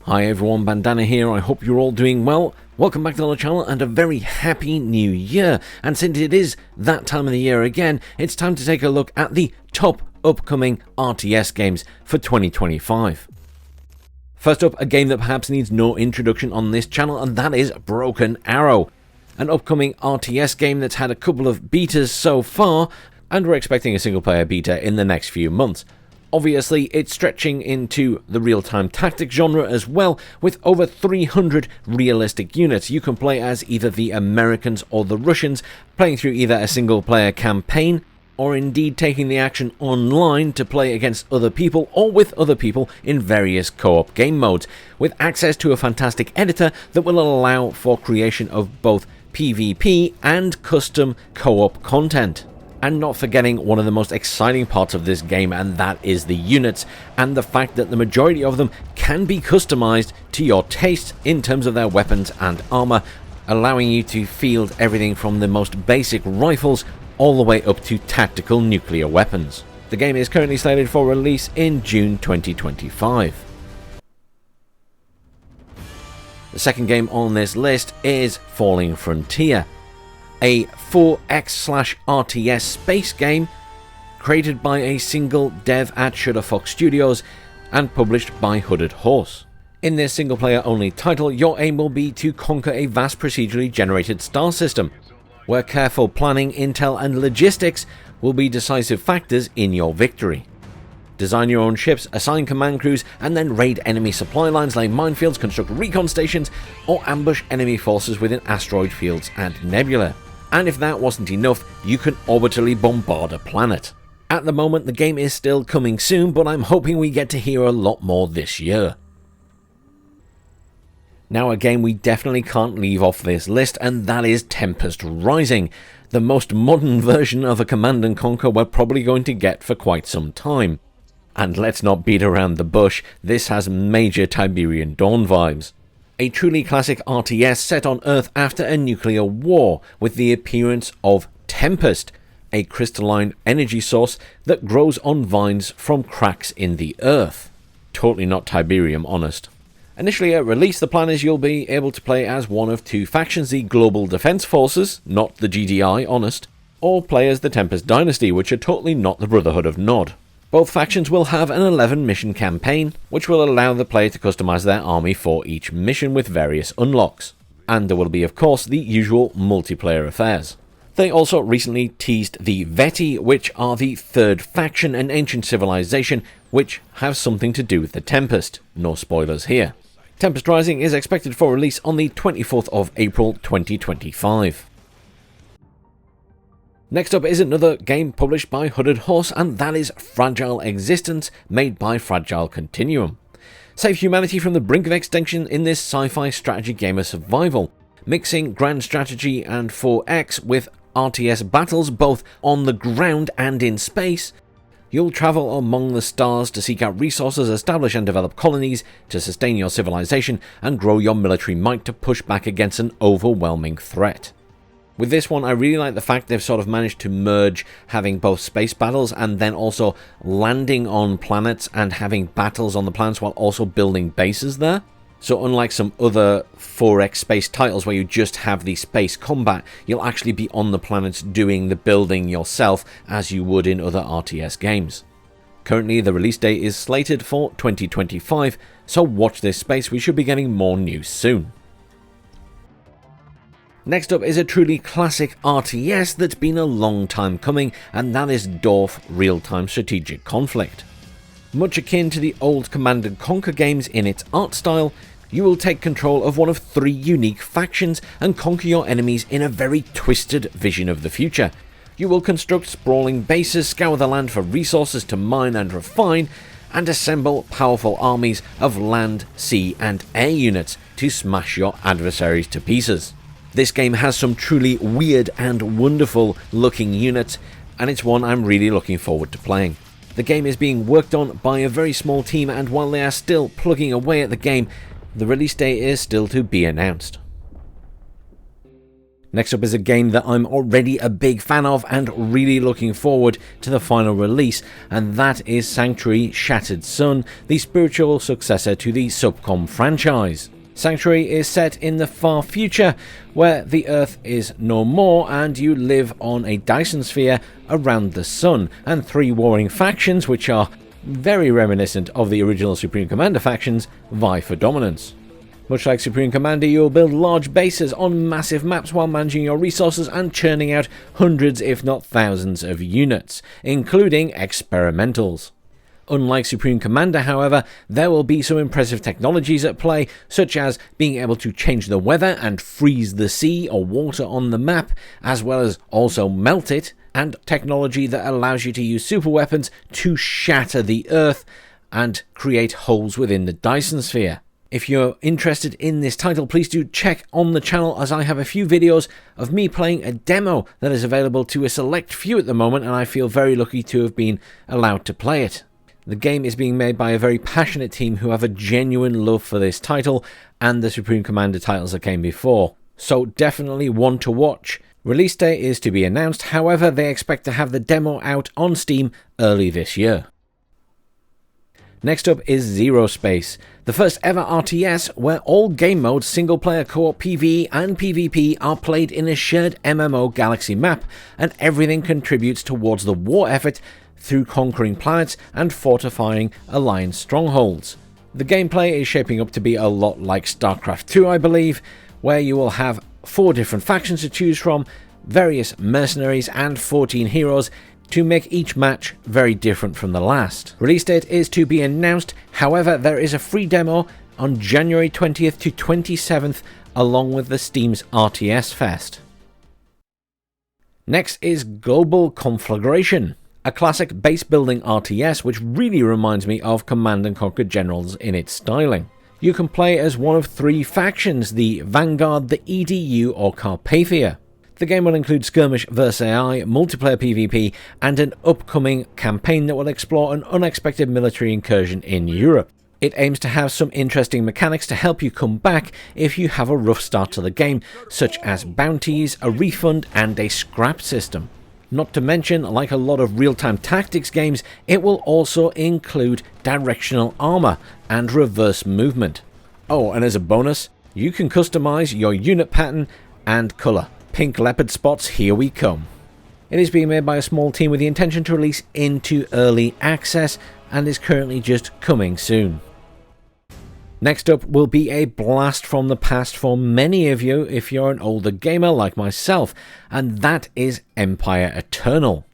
Hi everyone, Bandana here, I hope you're all doing well. Welcome back to the channel and a very happy new year. And since it is that time of the year again, it's time to take a look at the top upcoming RTS games for 2025. First up, a game that perhaps needs no introduction on this channel, and that is Broken Arrow. An upcoming RTS game that's had a couple of betas so far, and we're expecting a single player beta in the next few months. Obviously, it's stretching into the real-time tactics genre as well, with over 300 realistic units. You can play as either the Americans or the Russians, playing through either a single-player campaign, or indeed taking the action online to play against other people or with other people in various co-op game modes, with access to a fantastic editor that will allow for creation of both PvP and custom co-op content. And not forgetting one of the most exciting parts of this game, and that is the units, and the fact that the majority of them can be customized to your taste in terms of their weapons and armor, allowing you to field everything from the most basic rifles all the way up to tactical nuclear weapons. The game is currently slated for release in June 2025. The second game on this list is Falling Frontier, a 4X/RTS space game created by a single dev at Shutterfox Studios and published by Hooded Horse. In this single player only title, your aim will be to conquer a vast procedurally generated star system, where careful planning, intel and logistics will be decisive factors in your victory. Design your own ships, assign command crews, and then raid enemy supply lines, lay minefields, construct recon stations, or ambush enemy forces within asteroid fields and nebula. And if that wasn't enough, you can orbitally bombard a planet. At the moment, the game is still coming soon, but I'm hoping we get to hear a lot more this year. Now, a game we definitely can't leave off this list, and that is Tempest Rising, the most modern version of a Command & Conquer we're probably going to get for quite some time. And let's not beat around the bush, this has major Tiberian Dawn vibes. A truly classic RTS set on Earth after a nuclear war, with the appearance of Tempest, a crystalline energy source that grows on vines from cracks in the Earth. Totally not Tiberium, honest. Initially at release, the plan is you'll be able to play as one of two factions, the Global Defense Forces, not the GDI, honest, or play as the Tempest Dynasty, which are totally not the Brotherhood of Nod. Both factions will have an 11 mission campaign, which will allow the player to customize their army for each mission with various unlocks. And there will be, of course, the usual multiplayer affairs. They also recently teased the Veti, which are the third faction, an ancient civilization, which have something to do with the Tempest. No spoilers here. Tempest Rising is expected for release on the 24th of April 2025. Next up is another game published by Hooded Horse, and that is Fragile Existence, made by Fragile Continuum. Save humanity from the brink of extinction in this sci-fi strategy game of survival, mixing grand strategy and 4X with RTS battles both on the ground and in space. You'll travel among the stars to seek out resources, establish and develop colonies to sustain your civilization, and grow your military might to push back against an overwhelming threat. With this one, I really like the fact they've sort of managed to merge having both space battles and then also landing on planets and having battles on the planets while also building bases there. So unlike some other 4X space titles where you just have the space combat, you'll actually be on the planets doing the building yourself as you would in other RTS games. Currently, the release date is slated for 2025, so watch this space, we should be getting more news soon. Next up is a truly classic RTS that's been a long time coming, and that is DORF Real-Time Strategic Conflict. Much akin to the old Command & Conquer games in its art style, you will take control of one of three unique factions and conquer your enemies in a very twisted vision of the future. You will construct sprawling bases, scour the land for resources to mine and refine, and assemble powerful armies of land, sea and air units to smash your adversaries to pieces. This game has some truly weird and wonderful looking units, and it's one I'm really looking forward to playing. The game is being worked on by a very small team, and while they are still plugging away at the game, the release date is still to be announced. Next up is a game that I'm already a big fan of and really looking forward to the final release, and that is Sanctuary Shattered Sun, the spiritual successor to the Subcom franchise. Sanctuary is set in the far future, where the Earth is no more and you live on a Dyson sphere around the sun, and 3 warring factions, which are very reminiscent of the original Supreme Commander factions, vie for dominance. Much like Supreme Commander, you will build large bases on massive maps while managing your resources and churning out hundreds if not thousands of units, including experimentals. Unlike Supreme Commander, however, there will be some impressive technologies at play, such as being able to change the weather and freeze the sea or water on the map, as well as also melt it, and technology that allows you to use super weapons to shatter the Earth and create holes within the Dyson sphere. If you're interested in this title, please do check on the channel, as I have a few videos of me playing a demo that is available to a select few at the moment, and I feel very lucky to have been allowed to play it. The game is being made by a very passionate team who have a genuine love for this title and the Supreme Commander titles that came before, so definitely one to watch. Release date is to be announced, however they expect to have the demo out on Steam early this year. Next up is ZeroSpace, the first ever RTS where all game modes, single player co-op PvE and PvP are played in a shared MMO galaxy map, and everything contributes towards the war effort through conquering planets and fortifying alliance strongholds. The gameplay is shaping up to be a lot like StarCraft 2, I believe, where you will have 4 different factions to choose from, various mercenaries and 14 heroes, to make each match very different from the last. Release date is to be announced, however there is a free demo on January 20th to 27th along with the Steam's RTS Fest. Next is Global Conflagration, a classic base building RTS which really reminds me of Command & Conquer Generals in its styling. You can play as one of 3 factions, the Vanguard, the EDU or Carpathia. The game will include skirmish versus AI, multiplayer PvP, and an upcoming campaign that will explore an unexpected military incursion in Europe. It aims to have some interesting mechanics to help you come back if you have a rough start to the game, such as bounties, a refund, and a scrap system. Not to mention, like a lot of real-time tactics games, it will also include directional armor and reverse movement. Oh, and as a bonus, you can customize your unit pattern and color. Pink leopard spots, here we come. It is being made by a small team with the intention to release into early access and is currently just coming soon. Next up will be a blast from the past for many of you if you're an older gamer like myself, and that is Empire Eternal.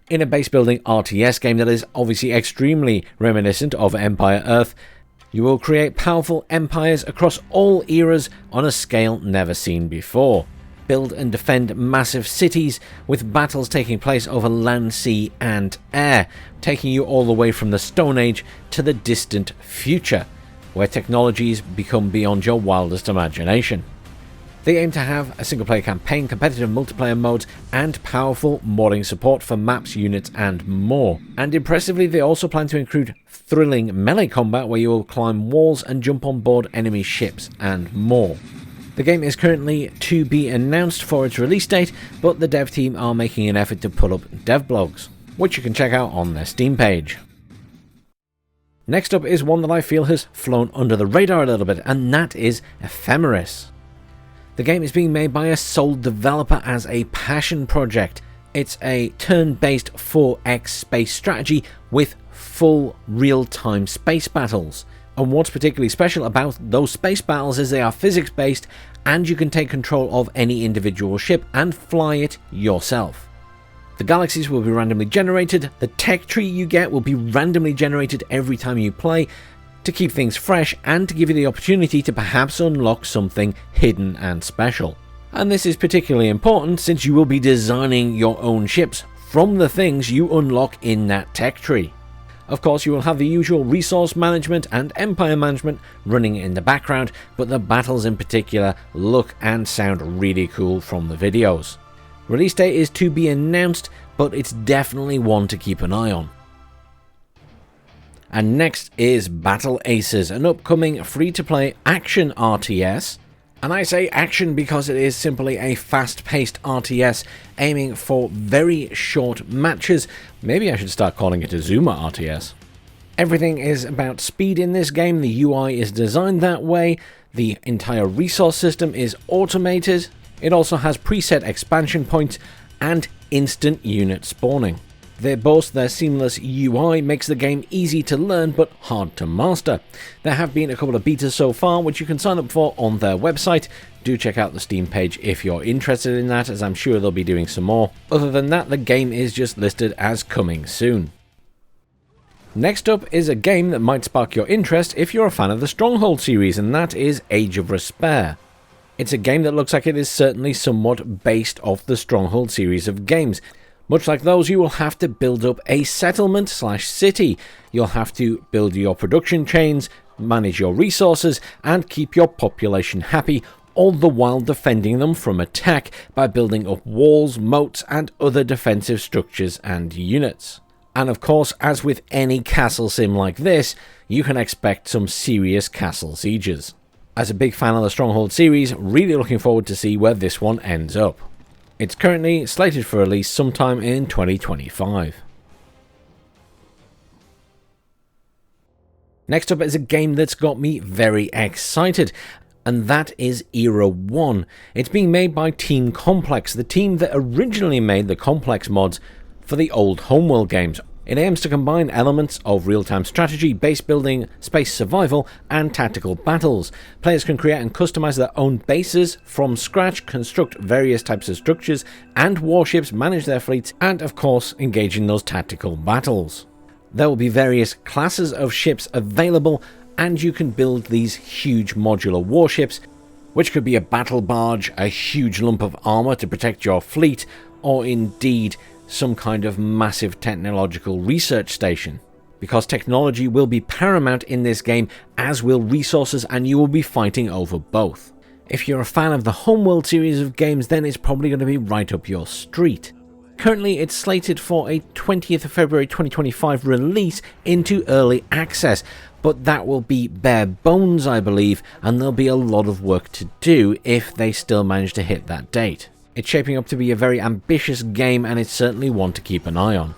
In a base building RTS game that is obviously extremely reminiscent of Empire Earth, you will create powerful empires across all eras on a scale never seen before. Build and defend massive cities with battles taking place over land, sea and air, taking you all the way from the Stone Age to the distant future, where technologies become beyond your wildest imagination. They aim to have a single player campaign, competitive multiplayer modes and powerful modding support for maps, units and more. And impressively, they also plan to include thrilling melee combat where you will climb walls and jump on board enemy ships and more. The game is currently to be announced for its release date, but the dev team are making an effort to put up dev blogs, which you can check out on their Steam page. Next up is one that I feel has flown under the radar a little bit, and that is Ephemeris. The game is being made by a sole developer as a passion project. It's a turn-based 4X space strategy with full real-time space battles. And what's particularly special about those space battles is they are physics-based and you can take control of any individual ship and fly it yourself. The galaxies will be randomly generated, the tech tree you get will be randomly generated every time you play to keep things fresh and to give you the opportunity to perhaps unlock something hidden and special. And this is particularly important since you will be designing your own ships from the things you unlock in that tech tree. Of course, you will have the usual resource management and empire management running in the background, but the battles in particular look and sound really cool from the videos. Release date is to be announced, but it's definitely one to keep an eye on. And next is Battle Aces, an upcoming free-to-play action RTS And I say action because it is simply a fast-paced RTS aiming for very short matches. Maybe I should start calling it a Zoomer RTS. Everything is about speed in this game. The UI is designed that way. The entire resource system is automated. It also has preset expansion points and instant unit spawning. Their seamless UI makes the game easy to learn but hard to master. There have been a couple of betas so far which you can sign up for on their website. Do check out the Steam page if you're interested in that, as I'm sure they'll be doing some more. Other than that, the game is just listed as coming soon. Next up is a game that might spark your interest if you're a fan of the Stronghold series, and that is Age of Respair. It's a game that looks like it is certainly somewhat based off the Stronghold series of games. Much like those, you will have to build up a settlement/city. You'll have to build your production chains, manage your resources, and keep your population happy, all the while defending them from attack by building up walls, moats, and other defensive structures and units. And of course, as with any castle sim like this, you can expect some serious castle sieges. As a big fan of the Stronghold series, really looking forward to see where this one ends up. It's currently slated for release sometime in 2025. Next up is a game that's got me very excited, and that is Era 1. It's being made by Team Complex, the team that originally made the Complex mods for the old Homeworld games. It aims to combine elements of real-time strategy, base building, space survival, and tactical battles. Players can create and customize their own bases from scratch, construct various types of structures and warships, manage their fleets, and of course engage in those tactical battles. There will be various classes of ships available, and you can build these huge modular warships, which could be a battle barge, a huge lump of armor to protect your fleet, or indeed some kind of massive technological research station. Because technology will be paramount in this game, as will resources, and you will be fighting over both. If you're a fan of the Homeworld series of games, then it's probably going to be right up your street. Currently, it's slated for a 20th of February 2025 release into early access, but that will be bare bones, I believe, and there'll be a lot of work to do if they still manage to hit that date. It's shaping up to be a very ambitious game, and it's certainly one to keep an eye on.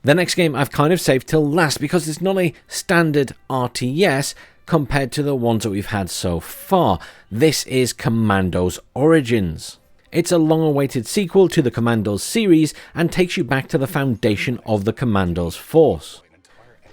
The next game I've kind of saved till last because it's not a standard RTS compared to the ones that we've had so far. This is Commandos Origins. It's a long-awaited sequel to the Commandos series and takes you back to the foundation of the Commandos force.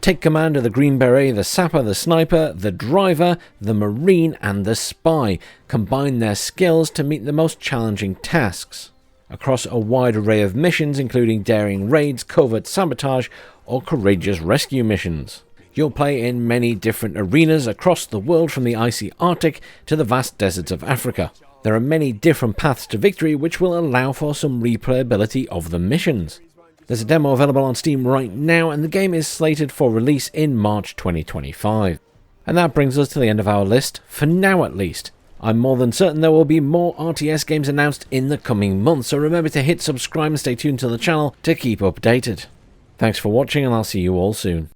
Take command of the Green Beret, the Sapper, the Sniper, the Driver, the Marine, and the Spy. Combine their skills to meet the most challenging tasks across a wide array of missions, including daring raids, covert sabotage, or courageous rescue missions. You'll play in many different arenas across the world, from the icy Arctic to the vast deserts of Africa. There are many different paths to victory, which will allow for some replayability of the missions. There's a demo available on Steam right now, and the game is slated for release in March 2025. And that brings us to the end of our list, for now at least. I'm more than certain there will be more RTS games announced in the coming months, so remember to hit subscribe and stay tuned to the channel to keep updated. Thanks for watching, and I'll see you all soon.